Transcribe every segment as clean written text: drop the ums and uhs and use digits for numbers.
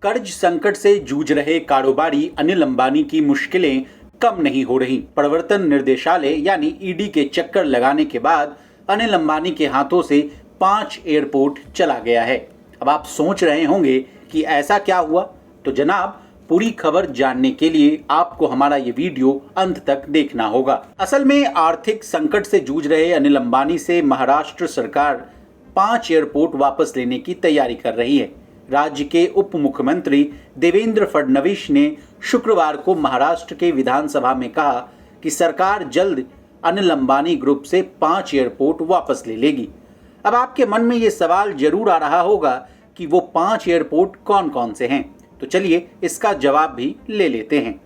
कर्ज संकट से जूझ रहे कारोबारी अनिल अंबानी की मुश्किलें कम नहीं हो रही। प्रवर्तन निर्देशालय यानी ईडी के चक्कर लगाने के बाद अनिल अंबानी के हाथों से 5 एयरपोर्ट चला गया है। अब आप सोच रहे होंगे कि ऐसा क्या हुआ, तो जनाब पूरी खबर जानने के लिए आपको हमारा ये वीडियो अंत तक देखना होगा। असल में आर्थिक संकट से जूझ रहे अनिल अंबानी से महाराष्ट्र सरकार 5 एयरपोर्ट वापस लेने की तैयारी कर रही है। राज्य के उप मुख्यमंत्री देवेंद्र फडणवीस ने शुक्रवार को महाराष्ट्र के विधानसभा में कहा कि सरकार जल्द अनिल अंबानी ग्रुप से 5 एयरपोर्ट वापस ले लेगी। अब आपके मन में ये सवाल जरूर आ रहा होगा कि वो 5 एयरपोर्ट कौन कौन से हैं, तो चलिए इसका जवाब भी ले लेते हैं।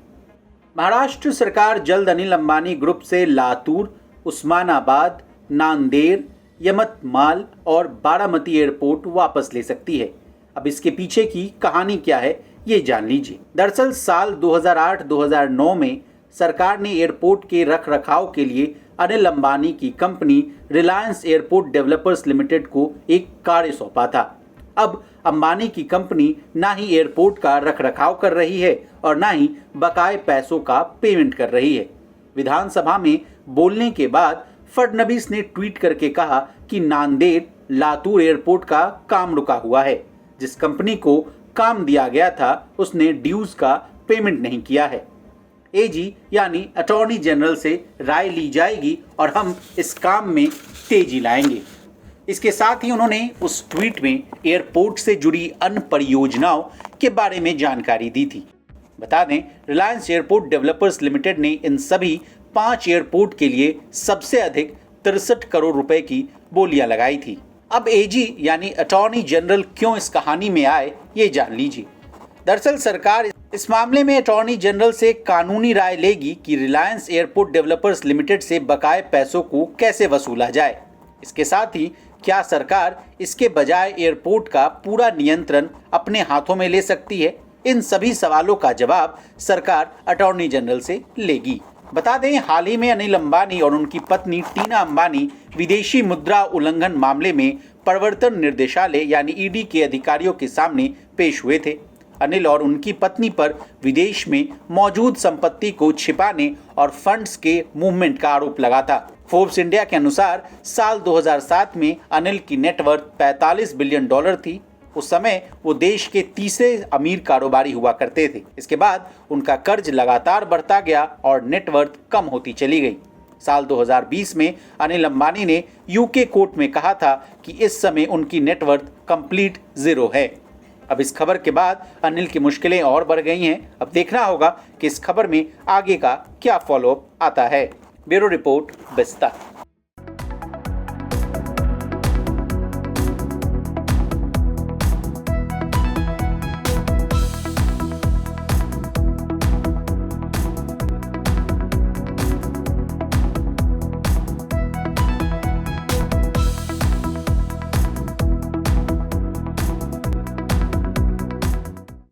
महाराष्ट्र सरकार जल्द अनिल अंबानी ग्रुप से लातूर, उस्मानाबाद, नांदेड़, यवतमाल और बारामती एयरपोर्ट वापस ले सकती है। अब इसके पीछे की कहानी क्या है, ये जान लीजिए। दरअसल साल 2008-2009 में सरकार ने एयरपोर्ट के रखरखाव के लिए अनिल अंबानी की company Reliance airport developers limited को एक कार्य सौंपा था। अब अंबानी की कंपनी ना ही एयरपोर्ट का रखरखाव कर रही है और ना ही बकाए पैसों का पेमेंट कर रही है। विधानसभा में बोलने के बाद फडणवीस ने ट्वीट करके कहा कि नांदेड़ लातूर एयरपोर्ट का काम रुका हुआ है। जिस कंपनी को काम दिया गया था उसने ड्यूज का पेमेंट नहीं किया है। एजी यानी अटॉर्नी जनरल से राय ली जाएगी और हम इस काम में तेजी लाएंगे। इसके साथ ही उन्होंने उस ट्वीट में एयरपोर्ट से जुड़ी अन्य परियोजनाओं के बारे में जानकारी दी थी। बता दें, रिलायंस एयरपोर्ट डेवलपर्स लिमिटेड ने इन सभी 5 एयरपोर्ट के लिए सबसे अधिक 63 करोड़ रुपए की बोलियां लगाई थी। अब एजी यानी अटॉर्नी जनरल क्यों इस कहानी में आए, ये जान लीजिए। दरअसल सरकार इस मामले में अटॉर्नी जनरल से कानूनी राय लेगी कि रिलायंस एयरपोर्ट डेवलपर्स लिमिटेड से बकाए पैसों को कैसे वसूला जाए। इसके साथ ही क्या सरकार इसके बजाय एयरपोर्ट का पूरा नियंत्रण अपने हाथों में ले सकती है? इन सभी सवालों का जवाब सरकार अटॉर्नी जनरल से लेगी। बता दें, हाल ही में अनिल अंबानी और उनकी पत्नी टीना अंबानी विदेशी मुद्रा उल्लंघन मामले में प्रवर्तन निर्देशालय यानी ईडी के अधिकारियों के सामने पेश हुए थे। अनिल और उनकी पत्नी पर विदेश में मौजूद संपत्ति को छिपाने और फंड्स के मूवमेंट का आरोप लगा था। फोर्ब्स इंडिया के अनुसार साल 2007 में अनिल की नेटवर्थ 45 बिलियन डॉलर थी। उस समय वो देश के तीसरे अमीर कारोबारी हुआ करते थे। इसके बाद उनका कर्ज लगातार बढ़ता गया और नेटवर्थ कम होती चली गई। साल 2020 में अनिल अंबानी ने यूके कोर्ट में कहा था कि इस समय उनकी नेटवर्थ कंप्लीट जीरो है। अब इस खबर के बाद अनिल की मुश्किलें और बढ़ गई हैं। अब देखना होगा कि इस खबर में आगे का क्या फॉलोअप आता है। ब्यूरो रिपोर्ट, बिस्तर।